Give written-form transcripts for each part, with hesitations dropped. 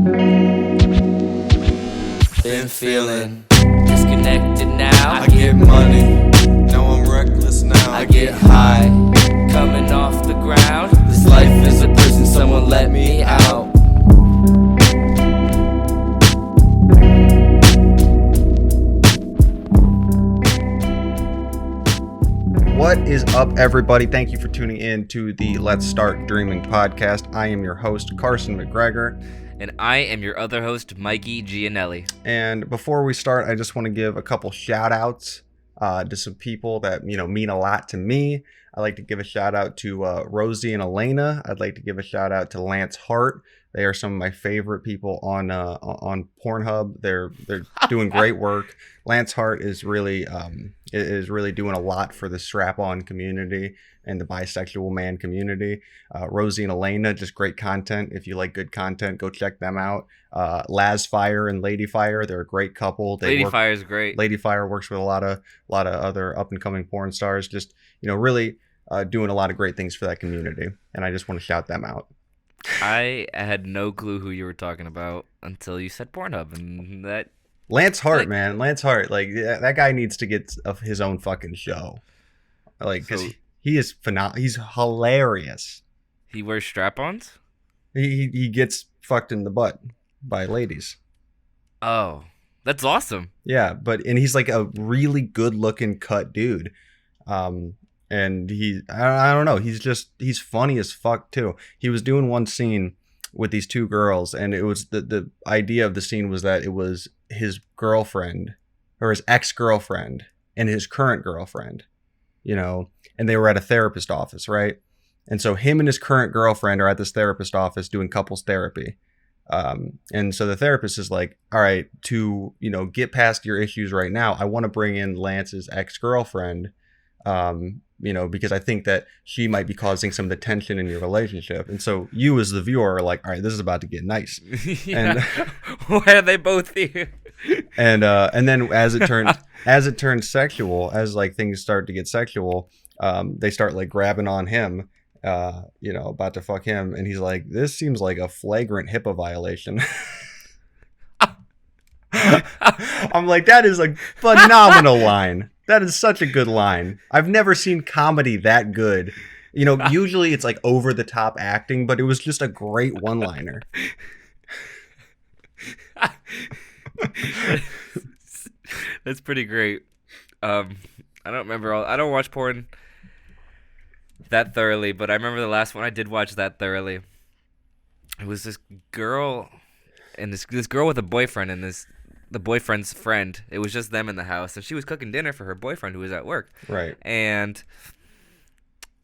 Been feeling disconnected now. I get money, now I'm reckless now. I get high, coming off the ground. This life is a prison, someone let me out. What is up, everybody? Thank you for tuning in to the Let's Start Dreaming podcast. I am your host, Carson McGregor. And I am your other host, Mikey Gianelli. And before we start, I just want to give a couple shout outs to some people that, mean a lot to me. I'd like to give a shout out to Rosie and Elena. I'd like to give a shout out to Lance Hart. They are some of my favorite people on Pornhub. They're doing great work. Lance Hart is really doing a lot for the strap-on community and the bisexual man community. Rosie and Elena, just great content. If you like good content, go check them out. Laz Fire and Lady Fire, they're a great couple. Lady Fire is great. Lady Fire works with a lot of other up and coming porn stars. Just really doing a lot of great things for that community, and I just want to shout them out. I had no clue who you were talking about until you said Pornhub, and that Lance Hart, man, Lance Hart, like that guy needs to get his own fucking show, because he is phenomenal. He's hilarious. He wears strap-ons. He gets fucked in the butt by ladies. Oh, that's awesome. Yeah, and he's like a really good looking cut dude. And I don't know, he's funny as fuck too. He was doing one scene with these two girls, and it was the idea of the scene was that it was his girlfriend or his ex-girlfriend and his current girlfriend, and they were at a therapist office, right? And so him and his current girlfriend are at this therapist office doing couples therapy. And so the therapist is like, all right, to, get past your issues right now, I want to bring in Lance's ex-girlfriend, because I think that she might be causing some of the tension in your relationship. And so you as the viewer are like, all right, this is about to get nice. Yeah. And why are they both here? And then as it turns sexual, as like things start to get sexual, they start like grabbing on him, about to fuck him. And he's like, this seems like a flagrant HIPAA violation. I'm like, that is a phenomenal line. That is such a good line. I've never seen comedy that good. Usually it's like over the top acting, but it was just a great one-liner. That's pretty great. I don't remember I don't watch porn that thoroughly, but I remember the last one I did watch that thoroughly. It was this girl and this girl with a boyfriend and the boyfriend's friend. It was just them in the house, and she was cooking dinner for her boyfriend who was at work. Right. And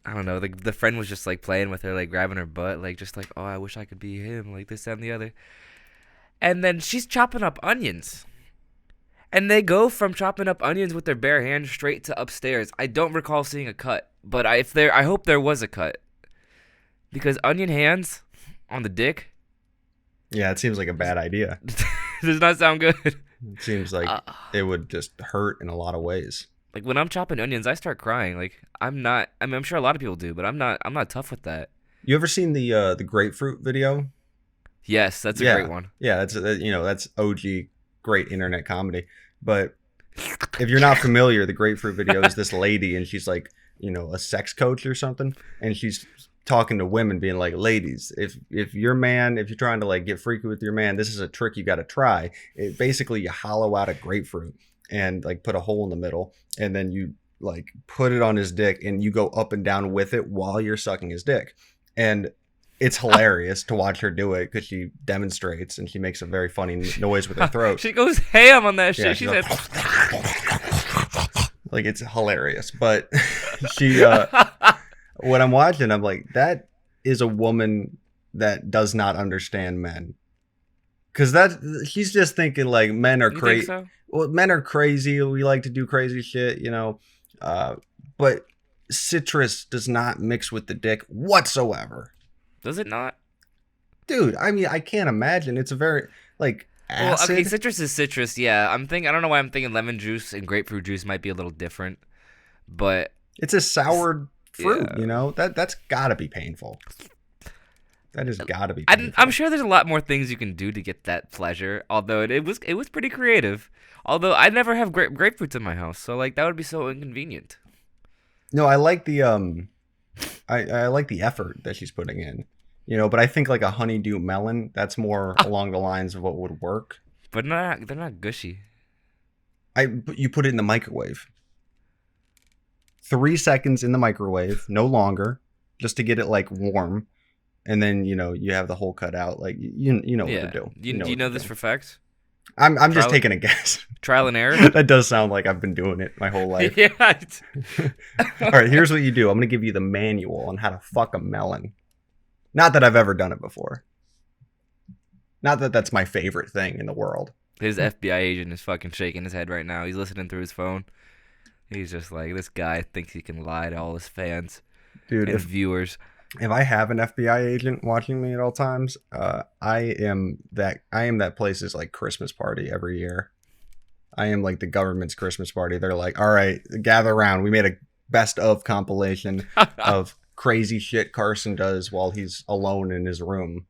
I don't know, the friend was just like playing with her, like grabbing her butt, like just like, oh, I wish I could be him, like this, that, and the other. And then she's chopping up onions. And they go from chopping up onions with their bare hands straight to upstairs. I don't recall seeing a cut, but I hope there was a cut. Because onion hands on the dick? Yeah, it seems like a bad idea. Does not sound good. It seems like it would just hurt in a lot of ways. Like when I'm chopping onions, I start crying. Like I'm sure a lot of people do, but I'm not tough with that. You ever seen the grapefruit video? Yes, that's a great one. Yeah, that's OG great internet comedy. But if you're not familiar, the grapefruit video is this lady, and she's like, a sex coach or something, and she's talking to women being like, ladies, if you're trying to like get freaky with your man, this is a trick you got to try. It basically, you hollow out a grapefruit and like put a hole in the middle, and then you like put it on his dick and you go up and down with it while you're sucking his dick. And it's hilarious to watch her do it because she demonstrates and she makes a very funny noise with her throat. She goes ham on that shit. Yeah, she said like, it's hilarious. But she when I'm watching, I'm like, that is a woman that does not understand men. Because she's just thinking like men are crazy. So? Well, men are crazy. We like to do crazy shit, but citrus does not mix with the dick whatsoever. Does it not? Dude, I mean, I can't imagine. It's a very like acid. Well, okay, citrus is citrus. Yeah, I don't know why I'm thinking lemon juice and grapefruit juice might be a little different, but it's a soured fruit. That's got to be painful. That has got to be I'm painful. sure there's a lot more things you can do to get that pleasure. Although it was pretty creative. Although I never have grapefruits in my house, so like that would be so inconvenient. No, I like the I like the effort that she's putting in. But I think like a honeydew melon, that's more along the lines of what would work. But they're not gushy. You put it in the microwave. 3 seconds in the microwave, no longer, just to get it like warm, and then you have the whole cut out. Like you know what to do. Do you know this for facts? I'm just taking a guess. Trial and error. That does sound like I've been doing it my whole life. Yeah. All right, here's what you do. I'm gonna give you the manual on how to fuck a melon. Not that I've ever done it before. Not that that's my favorite thing in the world. His FBI agent is fucking shaking his head right now. He's listening through his phone. He's just like, this guy thinks he can lie to all his fans, dude, and viewers. If I have an FBI agent watching me at all times, I am that place's like Christmas party every year. I am like the government's Christmas party. They're like, all right, gather around. We made a best of compilation of crazy shit Carson does while he's alone in his room.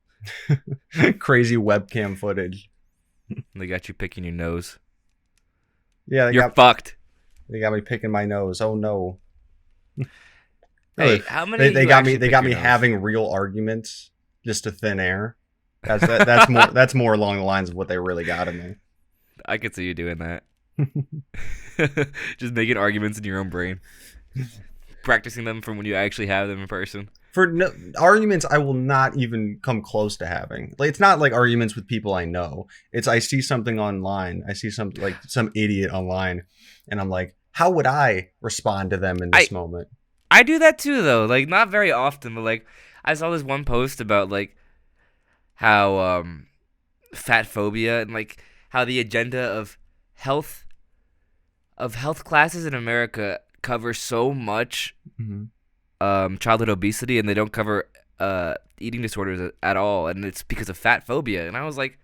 Crazy webcam footage. They got you picking your nose. Yeah, you're fucked. They got me picking my nose. Oh no. Hey, how many? They got me having real arguments just to thin air. That's more along the lines of what they really got in me. I could see you doing that. Just making arguments in your own brain, practicing them from when you actually have them in person. Arguments I will not even come close to having. Like, it's not like arguments with people I know. It's I see something online. I see something like some idiot online, and I'm like, how would I respond to them in this moment? I do that too, though. Like, not very often, but like I saw this one post about like how fat phobia and like how the agenda of health classes in America cover so much childhood obesity, and they don't cover eating disorders at all, and it's because of fat phobia. And I was like,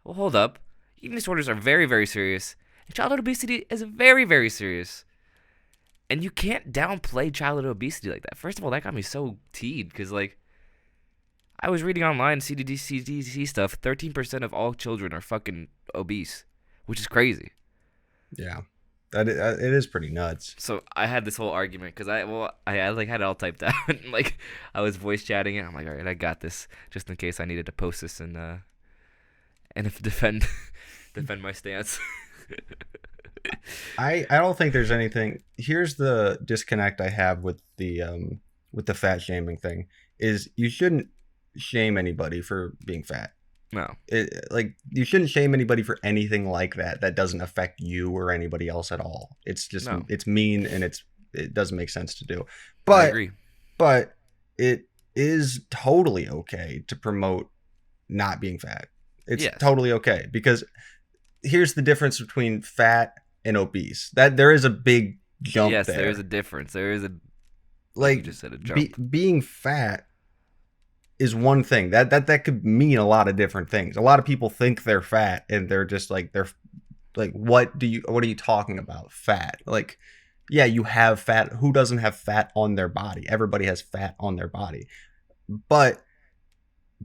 well, hold up. Eating disorders are very, very serious, and childhood obesity is very, very serious. And you can't downplay childhood obesity like that. First of all, that got me so teed, because like I was reading online CDC stuff. 13% of all children are fucking obese, which is crazy. Yeah, it is pretty nuts. So I had this whole argument because I like had it all typed out. Like I was voice chatting it. I'm like, all right, I got this, just in case I needed to post this and if defend my stance. I don't think there's anything. Here's the disconnect I have with the fat shaming thing is you shouldn't shame anybody for being fat. No. You shouldn't shame anybody for anything like that doesn't affect you or anybody else at all. It's just It's mean, and it doesn't make sense to do. But I agree. But it is totally okay to promote not being fat. It's totally okay, because here's the difference between fat and obese. That there is a big jump there. Yes, there is a difference. There is a you just said a jump. Being fat is one thing. That could mean a lot of different things. A lot of people think they're fat and they're just like what are you talking about? Fat. Like, yeah, you have fat. Who doesn't have fat on their body? Everybody has fat on their body. But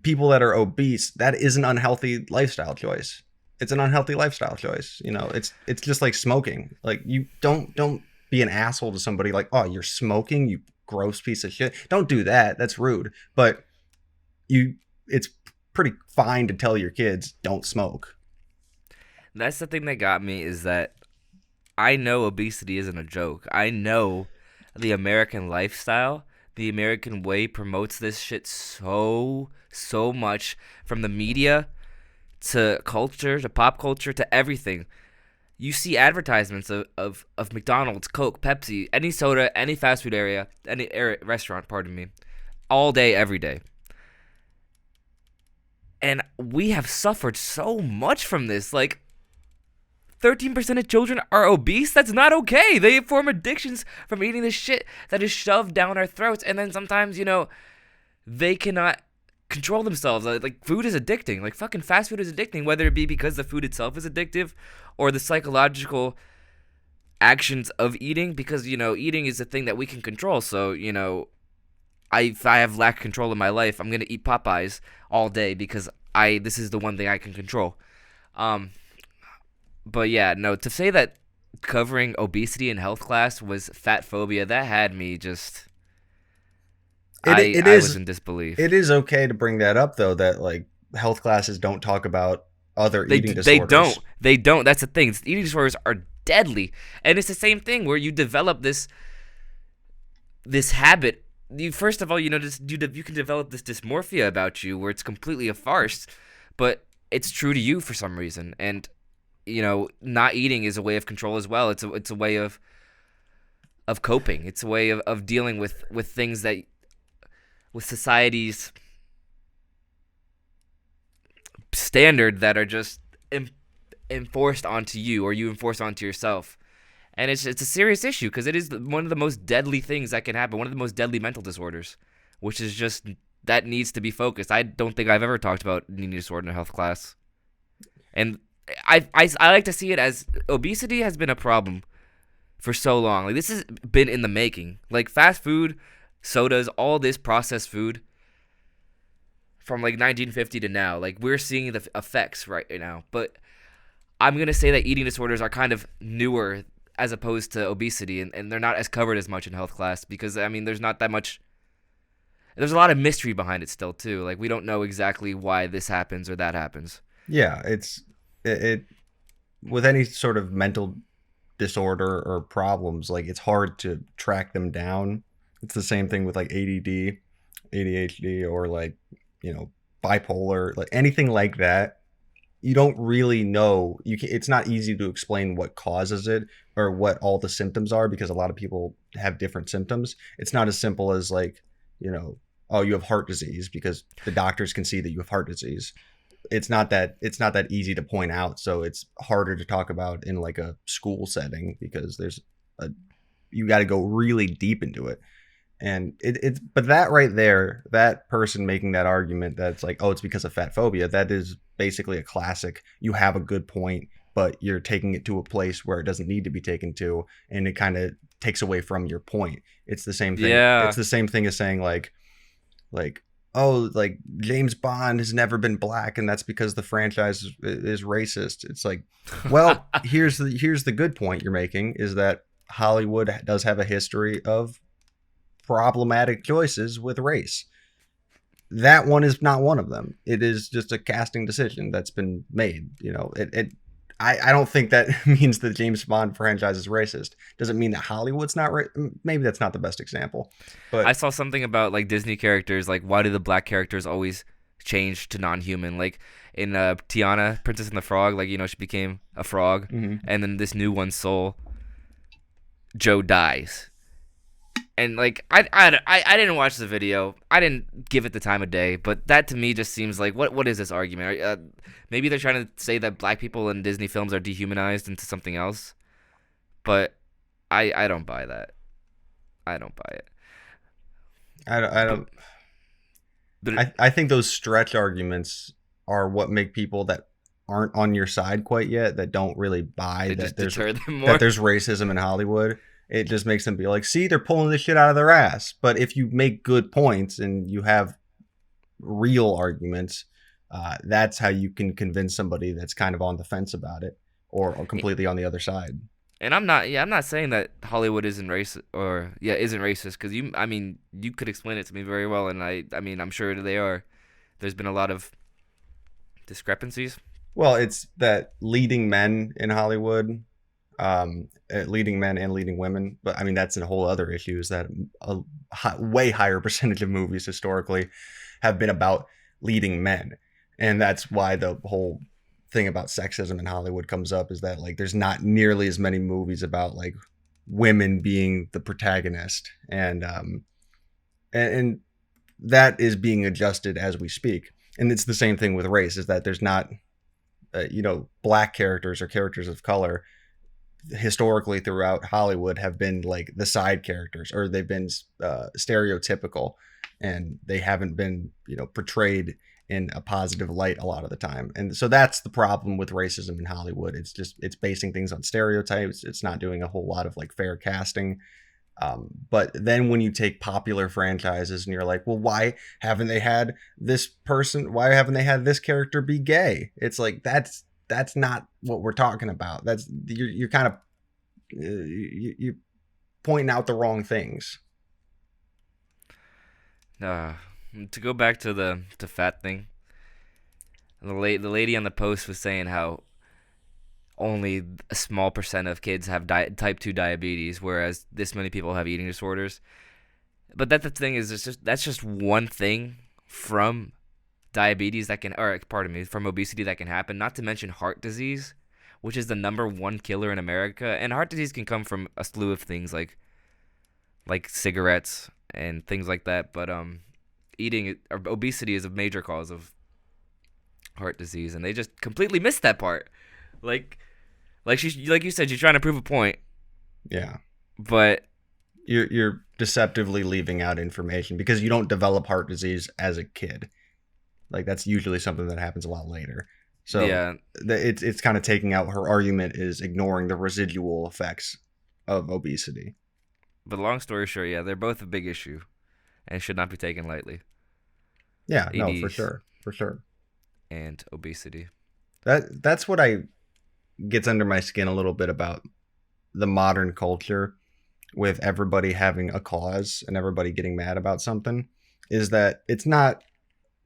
people that are obese, that is an unhealthy lifestyle choice. It's an unhealthy lifestyle choice. It's just like smoking. Like, you don't be an asshole to somebody like, oh, you're smoking, you gross piece of shit. Don't do that. That's rude. But it's pretty fine to tell your kids don't smoke. That's the thing that got me, is that I know obesity isn't a joke. I know the American lifestyle, the American way promotes this shit so much, from the media to culture, to pop culture, to everything. You see advertisements of McDonald's, Coke, Pepsi, any soda, any fast food restaurant, all day, every day. And we have suffered so much from this. Like, 13% of children are obese? That's not okay. They form addictions from eating this shit that is shoved down our throats. And then sometimes, they cannot control themselves. Like, food is addicting. Like, fucking fast food is addicting, whether it be because the food itself is addictive or the psychological actions of eating, because, eating is a thing that we can control. So, if I have lack control in my life, I'm gonna eat Popeyes all day because this is the one thing I can control. But yeah, no, to say that covering obesity in health class was fat phobia, that had me just. I was in disbelief. It is okay to bring that up though, that like health classes don't talk about other eating disorders. They don't. That's the thing. Eating disorders are deadly, and it's the same thing where you develop this habit. First of all, you can develop this dysmorphia about you where it's completely a farce, but it's true to you for some reason. And not eating is a way of control as well. It's a way of coping. It's a way of dealing with things that with society's standard that are just enforced onto you, or you enforce onto yourself. And it's a serious issue because it is one of the most deadly things that can happen, one of the most deadly mental disorders, which is just that needs to be focused. I don't think I've ever talked about an eating disorder in a health class. And I like to see it as obesity has been a problem for so long. Like, this has been in the making. Like, fast food, sodas, all this processed food from like 1950 to now. Like, we're seeing the effects right now. But I'm going to say that eating disorders are kind of newer as opposed to obesity, and they're not as covered as much in health class because, I mean, there's not that much. There's a lot of mystery behind it still, too. Like, we don't know exactly why this happens or that happens. Yeah, it with any sort of mental disorder or problems, like, it's hard to track them down. It's the same thing with like ADD, ADHD, or like, bipolar, like anything like that. You don't really know. It's not easy to explain what causes it or what all the symptoms are because a lot of people have different symptoms. It's not as simple as like, oh, you have heart disease because the doctors can see that you have heart disease. It's not that easy to point out. So it's harder to talk about in like a school setting because you got to go really deep into it. And but that right there, that person making that argument that's like, oh, it's because of fat phobia, that is basically a classic. You have a good point, but you're taking it to a place where it doesn't need to be taken to, and it kind of takes away from your point. It's the same thing. Yeah. It's the same thing as saying like, oh, like James Bond has never been black, and that's because the franchise is racist. It's like, well, here's the good point you're making is that Hollywood does have a history of problematic choices with race. That one is not one of them. It is just a casting decision that's been made. I don't think that means the James Bond franchise is racist. Does it mean that Hollywood's not right? Maybe that's not the best example. But I saw something about like Disney characters, like why do the black characters always change to non-human? Like in Tiana, Princess and the Frog, like she became a frog, and then this new one, Soul, Joe dies. And like I didn't watch the video. I didn't give it the time of day. But that to me just seems like what is this argument? Maybe they're trying to say that black people in Disney films are dehumanized into something else. But I don't buy that. I don't buy it. I don't. I think those stretch arguments are what make people that aren't on your side quite yet, that don't really buy that there's racism in Hollywood. It just makes them be like, see, they're pulling this shit out of their ass. But if you make good points and you have real arguments, that's how you can convince somebody that's kind of on the fence about it or completely on the other side. And I'm not saying that Hollywood isn't racist because you could explain it to me very well, and I mean I'm sure they are. There's been a lot of discrepancies. Well, it's that leading men in Hollywood, leading men and leading women, but I mean that's a whole other issue. Is that a way higher percentage of movies historically have been about leading men, and that's why the whole thing about sexism in Hollywood comes up. Is that like there's not nearly as many movies about like women being the protagonist, and that is being adjusted as we speak. And it's the same thing with race. Is that there's not black characters or characters of color historically throughout Hollywood have been like the side characters, or they've been stereotypical, and they haven't been portrayed in a positive light a lot of the time. And so that's the problem with racism in Hollywood. It's basing things on stereotypes. It's not doing a whole lot of like fair casting. But then when you take popular franchises and you're like, well, why haven't they had this person? Why haven't they had this character be gay? It's like that's not what we're talking about. That's you're kind of you're pointing out the wrong things. To go back to the fat thing, the lady on the post was saying how only a small percent of kids have type 2 diabetes, whereas this many people have eating disorders. But the thing is, that's just one thing from diabetes that can, or pardon me, from obesity that can happen. Not to mention heart disease, which is the #1 killer in America. And heart disease can come from a slew of things like cigarettes and things like that. But obesity is a major cause of heart disease, and they just completely missed that part. Like you said, you're trying to prove a point. Yeah, but you're deceptively leaving out information because you don't develop heart disease as a kid. Like that's usually something that happens a lot later. So yeah, it's kind of taking out her argument is ignoring the residual effects of obesity. But long story short, yeah, they're both a big issue and should not be taken lightly. Yeah, ADs no, for sure. And obesity. That's what gets under my skin a little bit about the modern culture with everybody having a cause and everybody getting mad about something, is that it's not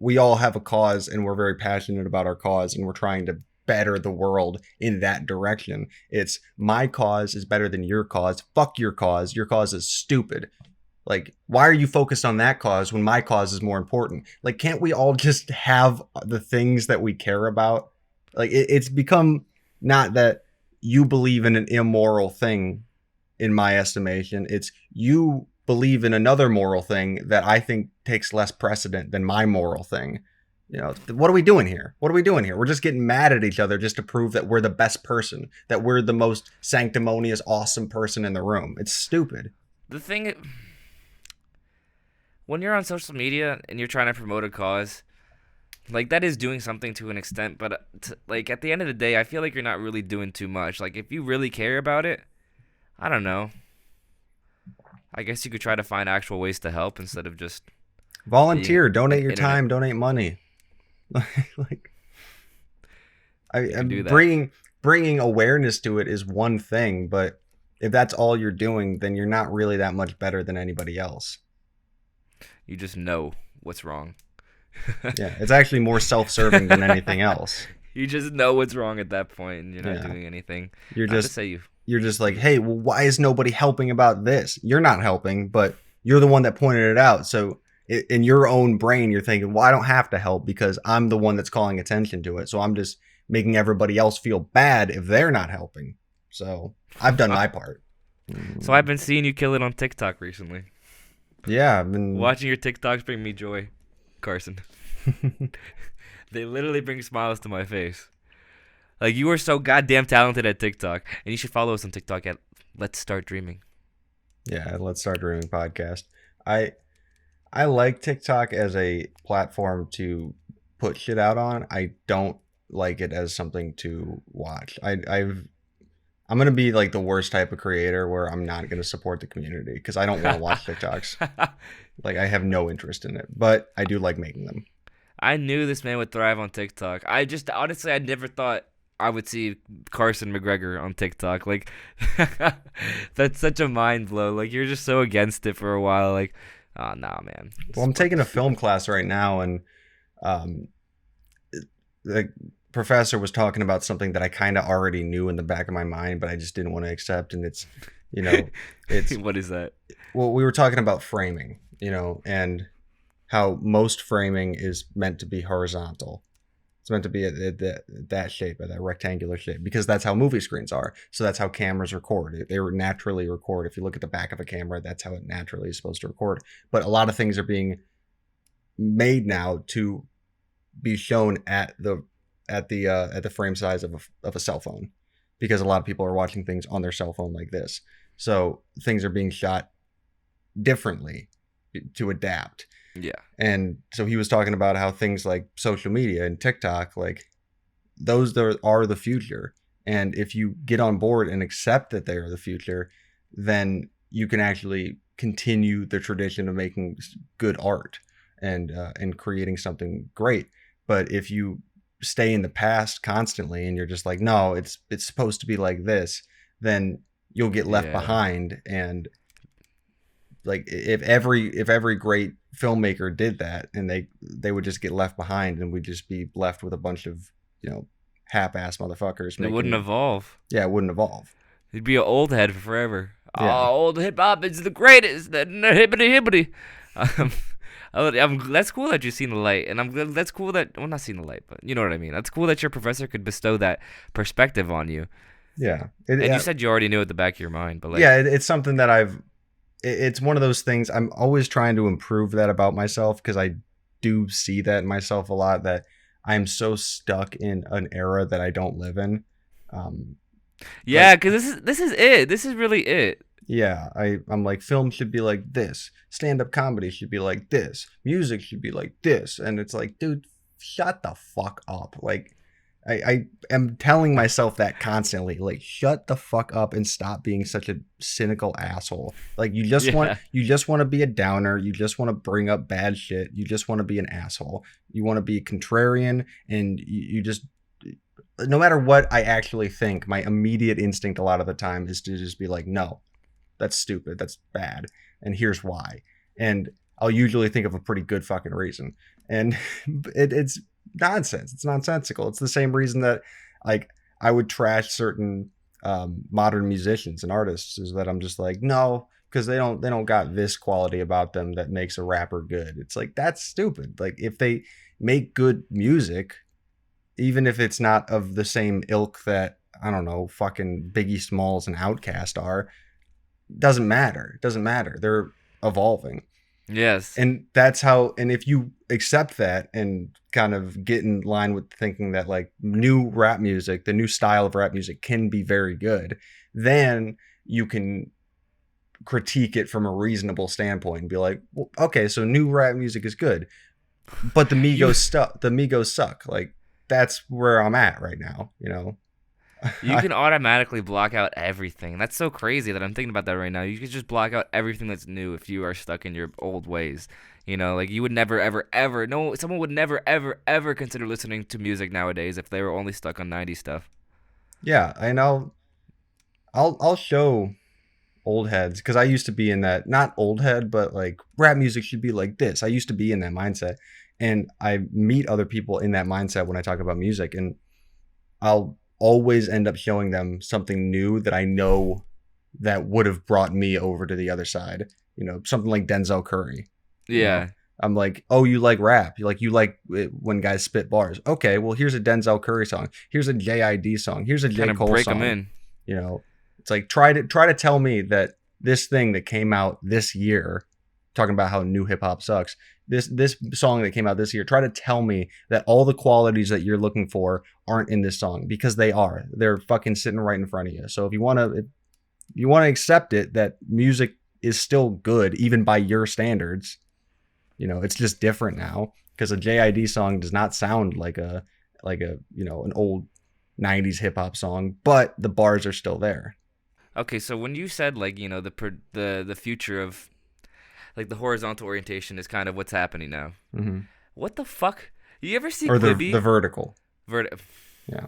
we all have a cause and we're very passionate about our cause and we're trying to better the world in that direction. It's my cause is better than your cause. Fuck your cause. Your cause is stupid. Like, why are you focused on that cause when my cause is more important? Like, can't we all just have the things that we care about? Like, it's become not that you believe in an immoral thing, in my estimation. It's you believe in another moral thing that I think takes less precedent than my moral thing. You know, what are we doing here? What are we doing here? We're just getting mad at each other just to prove that we're the best person, that we're the most sanctimonious, awesome person in the room. It's stupid. The thing, when you're on social media and you're trying to promote a cause, like, that is doing something to an extent, but like, at the end of the day, I feel like you're not really doing too much. Like, if you really care about it, I don't know, I guess you could try to find actual ways to help instead of just volunteer, donate your time, donate money. Like, I'm bringing awareness to it is one thing, but if that's all you're doing, then you're not really that much better than anybody else. You just know what's wrong. Yeah, it's actually more self-serving than anything else. You just know what's wrong at that point, and you're not doing anything. You're just like, hey, well, why is nobody helping about this? You're not helping, but you're the one that pointed it out. So in your own brain, you're thinking, well, I don't have to help because I'm the one that's calling attention to it. So I'm just making everybody else feel bad if they're not helping. So I've done my part. So I've been seeing you kill it on TikTok recently. Yeah, I've been watching your TikToks bring me joy, Carson. They literally bring smiles to my face. Like, you are so goddamn talented at TikTok, and you should follow us on TikTok at Let's Start Dreaming. Yeah, Let's Start Dreaming podcast. I like TikTok as a platform to put shit out on. I don't like it as something to watch. I'm gonna be like the worst type of creator where I'm not gonna support the community because I don't want to watch TikToks. Like, I have no interest in it, but I do like making them. I knew this man would thrive on TikTok. I never thought I would see Carson McGregor on TikTok. Like, that's such a mind blow. Like, you're just so against it for a while. Like, oh, nah, man. Well, I'm taking a film class right now, and the professor was talking about something that I kind of already knew in the back of my mind, but I just didn't want to accept. And it's, it's what is that? Well, we were talking about framing, and how most framing is meant to be horizontal. It's meant to be that shape, that rectangular shape, because that's how movie screens are. So that's how cameras record. They naturally record. If you look at the back of a camera, that's how it naturally is supposed to record. But a lot of things are being made now to be shown at the frame size of a cell phone, because a lot of people are watching things on their cell phone like this. So things are being shot differently to adapt. Yeah. And so he was talking about how things like social media and TikTok, like, those are the future. And if you get on board and accept that they are the future, then you can actually continue the tradition of making good art and creating something great. But if you stay in the past constantly and you're just like, no, it's supposed to be like this, then you'll get left Yeah. behind. And like if every great filmmaker did that, and they would just get left behind, and we'd just be left with a bunch of, you know, half-ass motherfuckers. It wouldn't evolve. Yeah, it wouldn't evolve. He'd be an old head for forever. Yeah. Oh, old hip hop is the greatest. Hibbity hibbity. That's cool that you've seen the light, and I'm glad. That's cool that not seen the light, but you know what I mean. That's cool that your professor could bestow that perspective on you. Yeah, And you said you already knew at the back of your mind, but like, yeah, it's something that it's one of those things. I'm always trying to improve that about myself, because I do see that in myself a lot, that I'm so stuck in an era that I don't live in. yeah, because this is it. This is really it. Yeah, I'm like, film should be like this, stand-up comedy should be like this, music should be like this, and it's like, dude, shut the fuck up. Like, I am telling myself that constantly, like, shut the fuck up and stop being such a cynical asshole. Like, you just want to be a downer, you just want to bring up bad shit, you just want to be an asshole, you want to be a contrarian, and you just, no matter what I actually think, my immediate instinct a lot of the time is to just be like, no, that's stupid, that's bad, and here's why. And I'll usually think of a pretty good fucking reason. And it's nonsense. It's nonsensical. It's the same reason that, like, I would trash certain modern musicians and artists, is that I'm just like, no, because they don't got this quality about them that makes a rapper good. It's like, that's stupid. Like, if they make good music, even if it's not of the same ilk that, I don't know, fucking Biggie Smalls and Outkast are, doesn't matter. They're evolving. Yes. And that's how, and if you accept that and kind of get in line with thinking that, like, new rap music, the new style of rap music can be very good, then you can critique it from a reasonable standpoint and be like, well, okay, so new rap music is good, but the Migos suck. Like, that's where I'm at right now, you know? You can automatically block out everything. That's so crazy that I'm thinking about that right now. You could just block out everything that's new if you are stuck in your old ways. You know, like, you would never, ever, ever, no, someone would never, ever, ever consider listening to music nowadays if they were only stuck on 90s stuff. Yeah, I know. I'll show old heads, because I used to be in that, not old head, but like, rap music should be like this. I used to be in that mindset, and I meet other people in that mindset when I talk about music, and I'll always end up showing them something new that I know that would have brought me over to the other side. You know, something like Denzel Curry. Yeah. You know? I'm like, oh, you like rap? You like it when guys spit bars? Okay, well, here's a Denzel Curry song. Here's a JID song. Here's a J. Kind of Cole break song. them in. You know, it's like, try to tell me that this thing that came out this year, talking about how new hip hop sucks, this song that came out this year, try to tell me that all the qualities that you're looking for aren't in this song, because they are. They're fucking sitting right in front of you. So if you want to accept it, that music is still good even by your standards, you know, it's just different now, because a JID song does not sound like a you know, an old 90s hip hop song, but the bars are still there. Okay, so when you said, like, you know, the future of, like, the horizontal orientation is kind of what's happening now. Mm-hmm. What the fuck? You ever see Or Quibi? the vertical. Yeah.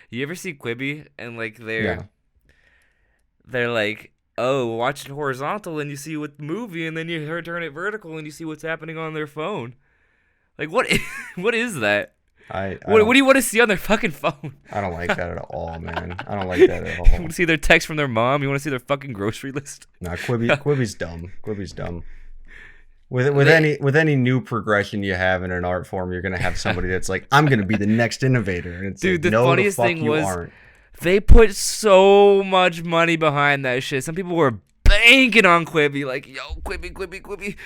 You ever see Quibi and, like, Yeah. they're like, oh, watch it horizontal and you see what movie, and then you turn it vertical and you see what's happening on their phone. Like, what is that? What do you want to see on their fucking phone? I don't like that at all, man. I don't like that at all. You want to see their text from their mom? You want to see their fucking grocery list? Nah, Quibi's dumb. Quibi's dumb. With any new progression you have in an art form, you're gonna have somebody that's like, I'm gonna be the next innovator. And it's dude, like, the no, funniest the fuck thing you was aren't. they put so much money behind that shit. Some people were banking on Quibi, like, yo, Quibi,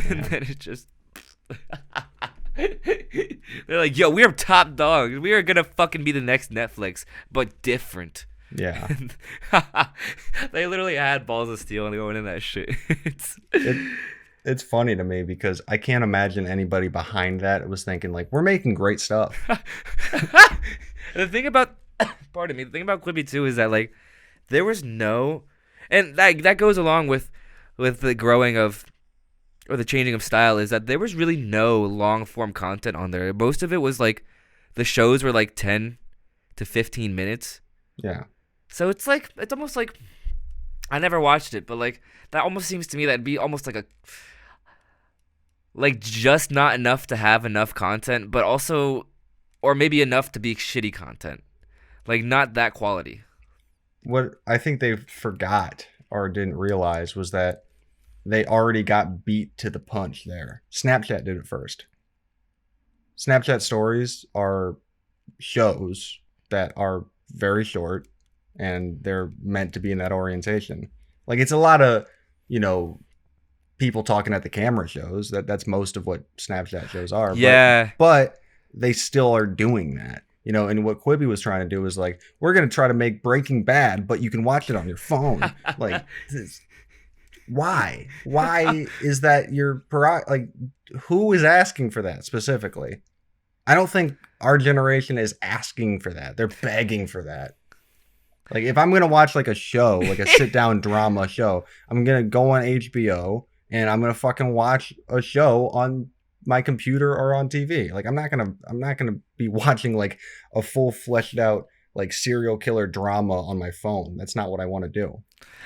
and then it just. They're like, yo, we're top dogs. We are gonna fucking be the next Netflix, but different. Yeah. They literally had balls of steel and going in that shit. It's funny to me, because I can't imagine anybody behind that was thinking, like, we're making great stuff. The thing about, pardon me, the thing about Quibi too is that, like, there was no, And that goes along with the growing of, or the changing of style, is that there was really no long form content on there. Most of it was like, the shows were like 10 to 15 minutes. Yeah. So it's almost like, I never watched it, but like that almost seems to me that'd be almost like just not enough to have enough content, but also, or maybe enough to be shitty content. Like not that quality. What I think they forgot or didn't realize was that they already got beat to the punch there. Snapchat did it first. Snapchat stories are shows that are very short and they're meant to be in that orientation. Like it's a lot of, people talking at the camera shows. That's most of what Snapchat shows are. Yeah. But they still are doing that. And what Quibi was trying to do is like, we're going to try to make Breaking Bad, but you can watch it on your phone. Like, why? Why is that your like? Who is asking for that specifically? I don't think our generation is asking for that. They're begging for that. Like, if I'm gonna watch like a show, like a sit down drama show, I'm gonna go on HBO and I'm gonna fucking watch a show on my computer or on TV. Like, I'm not gonna be watching like a full fleshed out like serial killer drama on my phone. That's not what I want to do.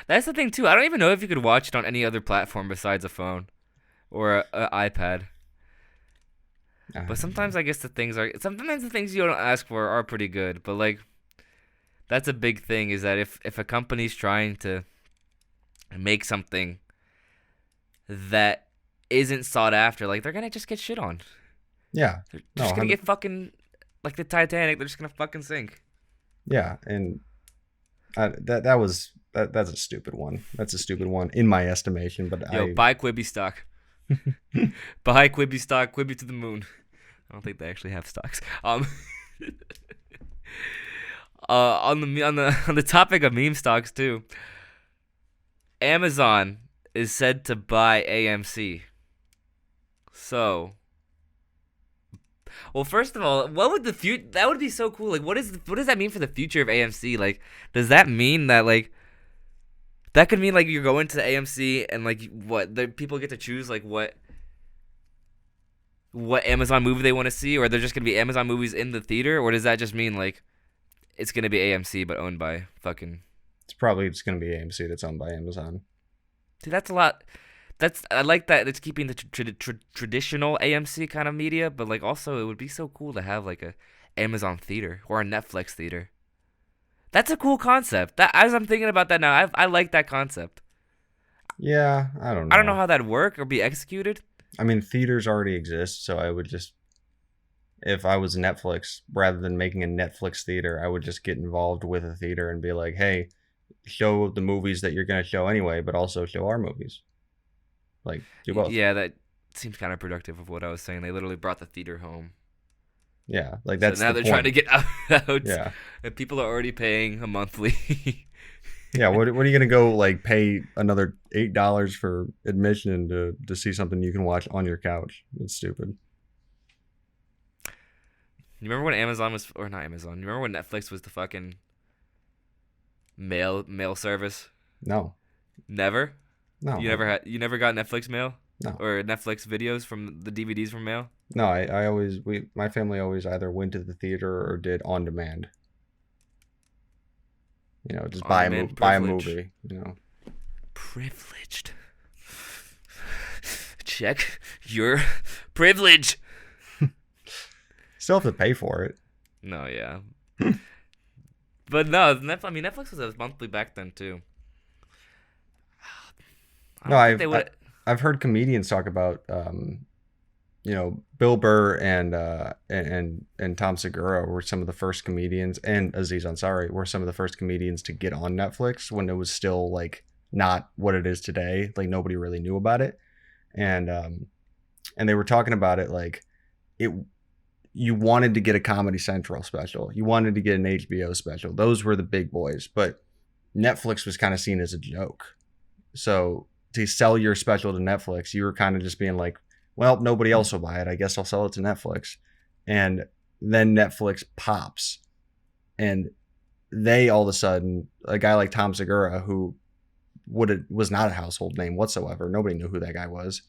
That's the thing too. I don't even know if you could watch it on any other platform besides a phone or a iPad. But sometimes I guess sometimes the things you don't ask for are pretty good. But like, that's a big thing, is that if a company's trying to make something that isn't sought after, like, they're gonna just get shit on. Yeah. They're just gonna 100%. get fucking, like the Titanic, they're just gonna fucking sink. Yeah, and that's a stupid one. That's a stupid one in my estimation. But Buy Quibi stock. Buy Quibi stock. Quibi to the moon. I don't think they actually have stocks. On the topic of meme stocks too, Amazon is said to buy AMC. So, well, first of all, what would that would be so cool. Like, what does that mean for the future of AMC? Like, does that mean that, like, that could mean like you're going to AMC and like the people get to choose like what Amazon movie they want to see, or they're just gonna be Amazon movies in the theater, or does that just mean like it's gonna be AMC but owned by fucking? It's probably just gonna be AMC that's owned by Amazon. Dude, that's a lot. I like that it's keeping the traditional AMC kind of media, but like also it would be so cool to have like a Amazon theater or a Netflix theater. That's a cool concept. That, as I'm thinking about that now, I like that concept. Yeah, I don't know. I don't know how that'd work or be executed. I mean, theaters already exist, so I would just, if I was Netflix, rather than making a Netflix theater, I would just get involved with a theater and be like, hey, show the movies that you're going to show anyway, but also show our movies. Like, do both. Yeah, that seems kind of productive of what I was saying. They literally brought the theater home. Yeah, like that's so now the they're trying to get out. Yeah, and people are already paying a monthly. Yeah, what are you gonna go like pay another $8 for admission to see something you can watch on your couch? It's stupid. You remember when Amazon was, or not Amazon? You remember when Netflix was the fucking mail service? No. Never. No. You never got Netflix mail? No. Or Netflix videos from the DVDs from mail? No, my family always either went to the theater or did on demand. You know, just buy a movie. You know, privileged. Check your privilege. Still have to pay for it. No, yeah. But no, Netflix was a monthly back then too. I've heard comedians talk about Bill Burr and Tom Segura were some of the first comedians, and Aziz Ansari were some of the first comedians to get on Netflix when it was still like not what it is today. Like nobody really knew about it, and they were talking about it like you wanted to get a Comedy Central special, you wanted to get an HBO special. Those were the big boys, but Netflix was kind of seen as a joke. So to sell your special to Netflix, you were kind of just being like, well, nobody else will buy it. I guess I'll sell it to Netflix. And then Netflix pops. And they all of a sudden, a guy like Tom Segura, who was not a household name whatsoever. Nobody knew who that guy was.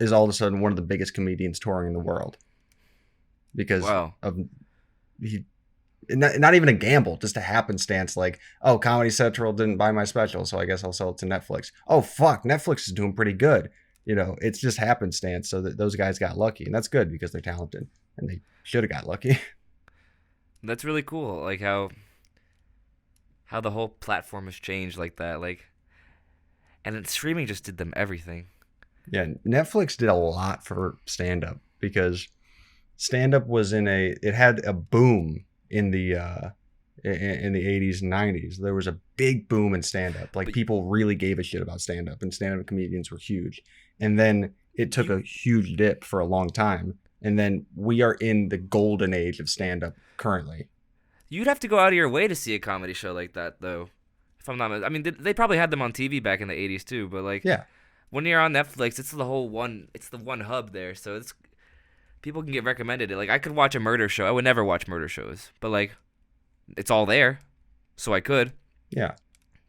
Is all of a sudden one of the biggest comedians touring in the world because Wow. of he. Not even a gamble, just a happenstance. Like, oh, Comedy Central didn't buy my special, so I guess I'll sell it to Netflix. Oh, fuck, Netflix is doing pretty good. You know, it's just happenstance. So that those guys got lucky, and that's good because they're talented, and they should have got lucky. That's really cool. Like how the whole platform has changed like that. Like, and then streaming just did them everything. Yeah, Netflix did a lot for stand up because stand up was it had a boom in the 80s and 90s. There was a big boom in stand up. Like, people really gave a shit about stand up, and stand up comedians were huge. And then it took a huge dip for a long time. And then we are in the golden age of stand up currently. You'd have to go out of your way to see a comedy show like that, though. If I'm not, I mean, they probably had them on TV back in the '80s too. But like, Yeah, when you're on Netflix, it's the one hub there, so it's people can get recommended it. Like, I could watch a murder show. I would never watch murder shows, but like, it's all there, so I could. yeah.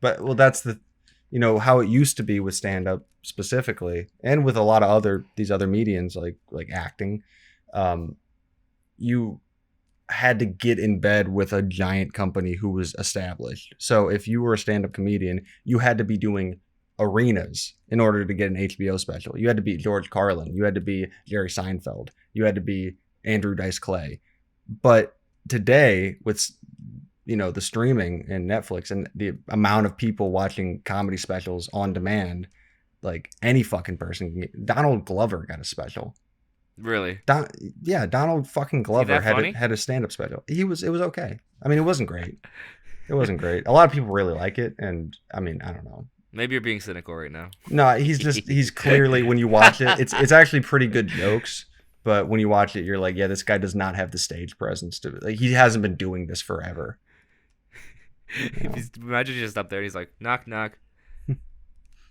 But well, that's how it used to be with stand up specifically, and with a lot of these other mediums like acting. You had to get in bed with a giant company who was established. So if you were a stand-up comedian, you had to be doing arenas in order to get an HBO special. You had to be George Carlin. You had to be Jerry Seinfeld. You had to be Andrew Dice Clay. But today, with the streaming and Netflix and the amount of people watching comedy specials on demand, like, any fucking person can get. Donald Glover got a special. Really? Donald fucking Glover had a stand-up special. It was okay. I mean, it wasn't great. It wasn't great. A lot of people really like it, and I mean, I don't know. Maybe you're being cynical right now. No, he's clearly, when you watch it, it's actually pretty good jokes, but when you watch it, you're like, yeah, this guy does not have the stage presence to, like, he hasn't been doing this forever. Imagine you're just up there and he's like, knock knock.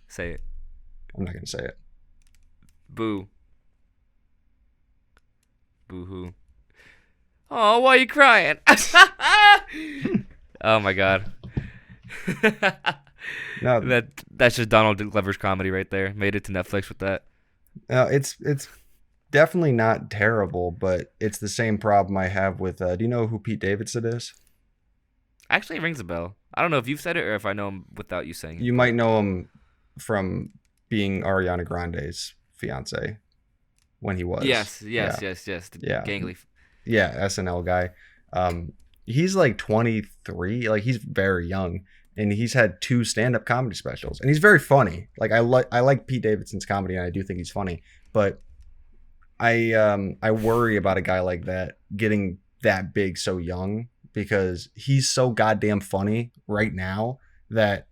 Say it. I'm not gonna say it. Boo. Boo-hoo. Oh, why are you crying? Oh my god. No, that's just Donald Glover's comedy right there. Made it to Netflix with that. no, it's definitely not terrible, but it's the same problem I have with. Do you know who Pete Davidson is? Actually, it rings a bell. I don't know if you've said it or if I know him without you saying it. You might know him from being Ariana Grande's fiance when he was. Yes. The Yeah. gangly. Yeah, SNL guy. He's like 23, like, he's very young, and he's had 2 stand-up comedy specials, and he's very funny. Like, I like Pete Davidson's comedy, and I do think he's funny, but I worry about a guy like that getting that big so young, because he's so goddamn funny right now that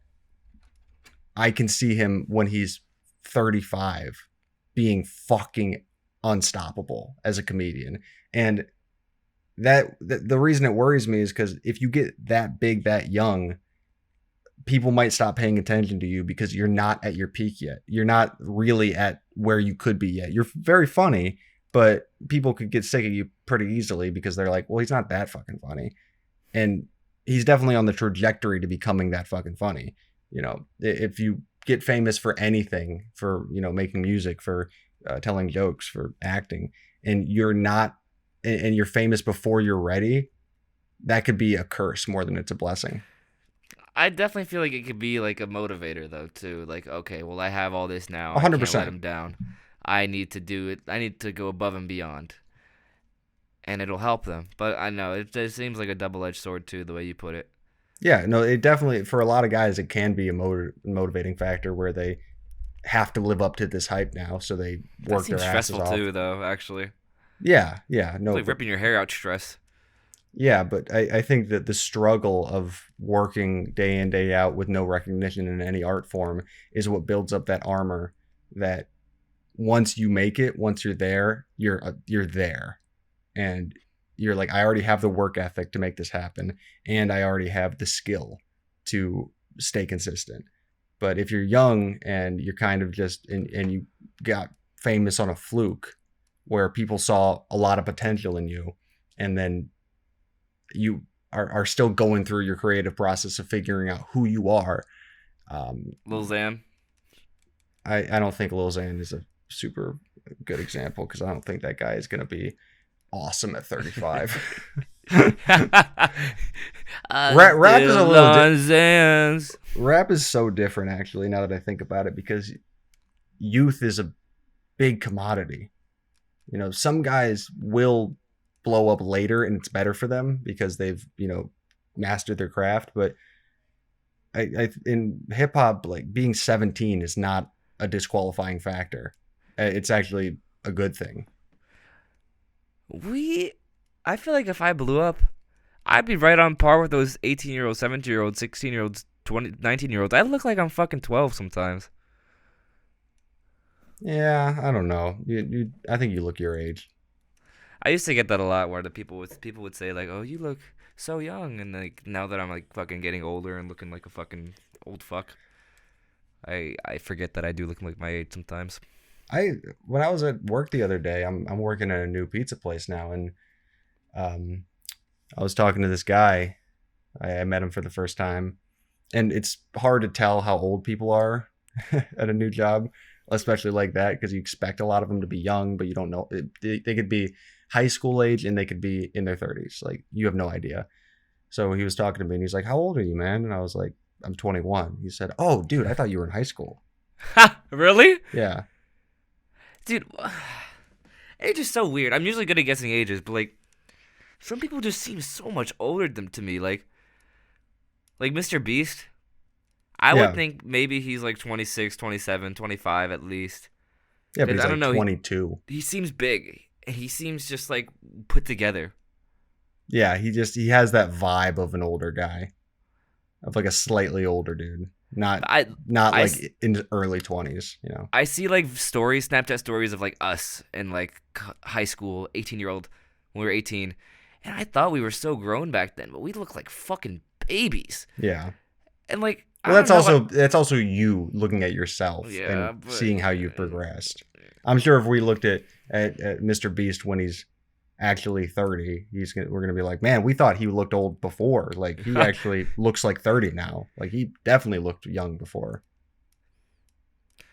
I can see him when he's 35 being fucking unstoppable as a comedian. And the reason it worries me is because if you get that big that young, people might stop paying attention to you because you're not at your peak yet. You're not really at where you could be yet. You're very funny, but people could get sick of you pretty easily because they're like, well, he's not that fucking funny. And he's definitely on the trajectory to becoming that fucking funny. If you get famous for anything, for, making music, for telling jokes, for acting, and you're not, and you're famous before you're ready, that could be a curse more than it's a blessing. I definitely feel like it could be like a motivator though too. Like, okay, well, I have all this now. 100%. I can't let him down. I need to do it. I need to go above and beyond, and it'll help them. But I know it seems like a double-edged sword too, the way you put it. Yeah, no, it definitely, for a lot of guys, it can be a motivating factor where they have to live up to this hype now, so they work their asses stressful off. too, though. Actually, yeah, no, it's like ripping your hair out stress. Yeah, but I think that the struggle of working day in, day out with no recognition in any art form is what builds up that armor that once you make it, once you're there, you're there. And you're like, I already have the work ethic to make this happen, and I already have the skill to stay consistent. But if you're young and you're kind of just, and you got famous on a fluke where people saw a lot of potential in you, and then you are still going through your creative process of figuring out who you are, Lil Xan. I don't think Lil Xan is a super good example because I don't think that guy is going to be awesome at 35. Rap is a little rap is so different actually now that I think about it because youth is a big commodity. You know, some guys will blow up later and it's better for them because they've, you know, mastered their craft, but I in hip hop like being 17 is not a disqualifying factor. It's actually a good thing. I feel like if I blew up, I'd be right on par with those 18-year-olds, 17-year-olds, 16-year-olds, 19-year-olds. I look like I'm fucking 12 sometimes. Yeah, I don't know. I think you look your age. I used to get that a lot where people would say like, "Oh, you look so young," and like now that I'm like fucking getting older and looking like a fucking old fuck, I forget that I do look like my age sometimes. When I was at work the other day, I'm working at a new pizza place now, and I was talking to this guy. I met him for the first time, and it's hard to tell how old people are at a new job, especially like that, because you expect a lot of them to be young, but you don't know. They could be high school age and they could be in their 30s. Like, you have no idea. So he was talking to me and he's like, "How old are you, man?" And I was like, "I'm 21. He said, "Oh, dude, I thought you were in high school." Really? Yeah. Dude, age is so weird. I'm usually good at guessing ages, but like some people just seem so much older than to me. Like Mr. Beast. I Yeah. would think maybe he's like 26, 27, 25 at least. Yeah, but he's I like don't know, 22. He seems big. He seems just like put together. Yeah, he has that vibe of an older guy, of like a slightly older dude, not like in the early 20s. You know, I see like Snapchat stories of like us in like high school, 18-year-old when we were 18, and I thought we were so grown back then, but we look like fucking babies. Yeah, and like well, that's also you looking at yourself and seeing how you've progressed. I'm sure if we looked at Mr. Beast when he's actually 30, we're gonna be like, man, we thought he looked old before. Like, he actually looks like 30 now. Like, he definitely looked young before.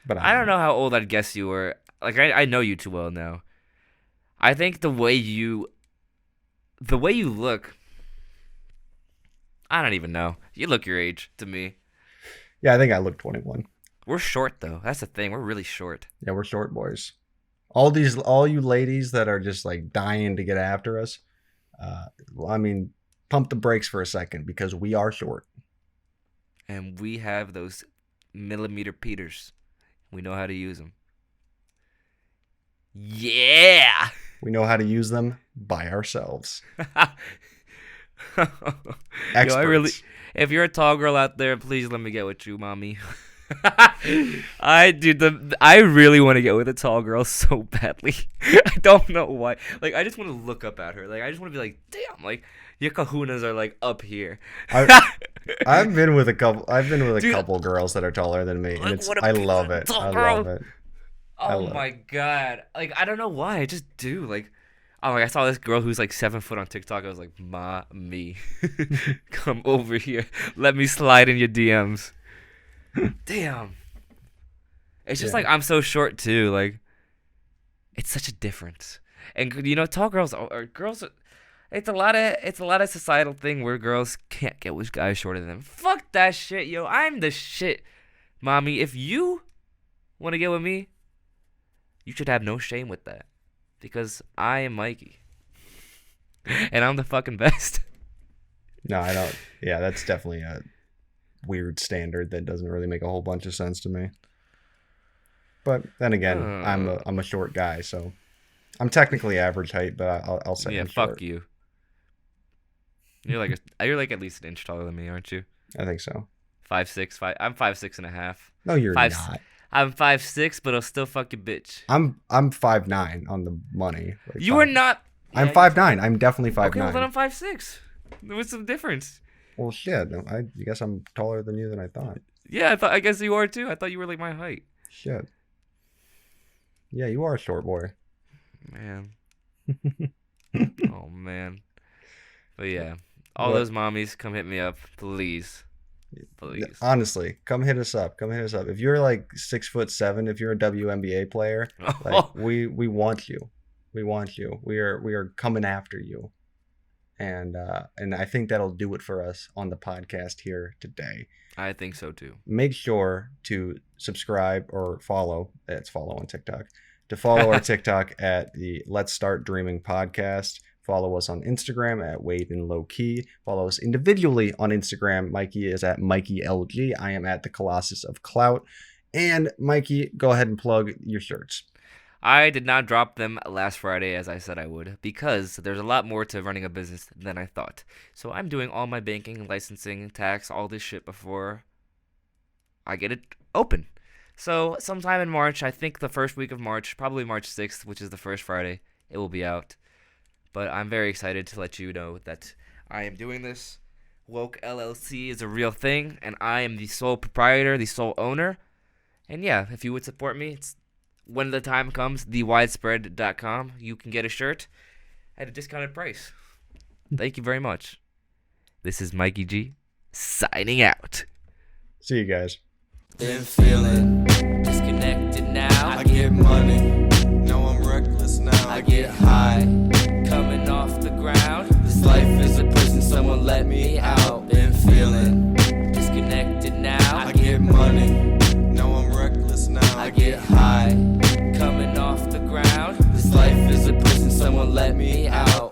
But I don't know how old I'd guess you were. Like, I know you too well now. I think the way you look, I don't even know. You look your age to me. Yeah, I think I look 21. We're short though. That's the thing. We're really short. Yeah, we're short boys. All you ladies that are just like dying to get after us, I mean, pump the brakes for a second because we are short. And we have those millimeter Peters. We know how to use them. Yeah. We know how to use them by ourselves. Experts. If you're a tall girl out there, please let me get with you, mommy. I really want to get with a tall girl so badly. I don't know why. Like, I just want to look up at her. Like, I just want to be like, damn, like your kahunas are like up here. I've been with a couple girls that are taller than me, and I love it. I love it. Oh my god! Like, I don't know why. I just do. Like, oh, I saw this girl who's like 7 foot on TikTok. I was like, me, come over here. Let me slide in your DMs. Damn. It's just like I'm so short too. Like, it's such a difference. And you know, tall girls or girls. It's a lot of societal thing where girls can't get with guys shorter than them. Fuck that shit, yo. I'm the shit, mommy. If you want to get with me, you should have no shame with that, because I am Mikey, and I'm the fucking best. No, I don't. Yeah, that's definitely a weird standard that doesn't really make a whole bunch of sense to me. But then again, I'm a short guy, so I'm technically average height, but I'll say I'm short. Fuck you. You're like at least an inch taller than me, aren't you? I think so. 5'6". I'm 5'6.5". No, you're not. I'm 5'6", but I'll still fuck your bitch. I'm 5'9" on the money. Like, you are not. I'm 5'9". I'm definitely 5'9". Okay, well then I'm 5'6". There was some difference. Well, shit. I guess I'm taller than you than I thought. Yeah, I guess you are too. I thought you were like my height. Shit. Yeah, you are a short boy. Man. Oh man. But yeah, all those mommies, come hit me up, please. Please. Honestly, come hit us up. Come hit us up. If you're like 6'7", if you're a WNBA player, like we want you. We want you. We are coming after you. And I think that'll do it for us on the podcast here today. I think so too. Make sure to subscribe or follow. It's follow on TikTok. To follow our TikTok at the Let's Start Dreaming podcast. Follow us on Instagram at Wade and Low Key. Follow us individually on Instagram. Mikey is at MikeyLG. I am at the Colossus of Clout. And Mikey, go ahead and plug your shirts. I did not drop them last Friday as I said I would because there's a lot more to running a business than I thought. So I'm doing all my banking, licensing, tax, all this shit before I get it open. So sometime in March, I think the first week of March, probably March 6th, which is the first Friday, it will be out. But I'm very excited to let you know that I am doing this. Woke LLC is a real thing, and I am the sole proprietor, the sole owner. And yeah, if you would support me, it's when the time comes, thewidespread.com, you can get a shirt at a discounted price. Thank you very much. This is Mikey G, signing out. See you guys. Been feeling disconnected now. I get money. No, I'm reckless now. I get high.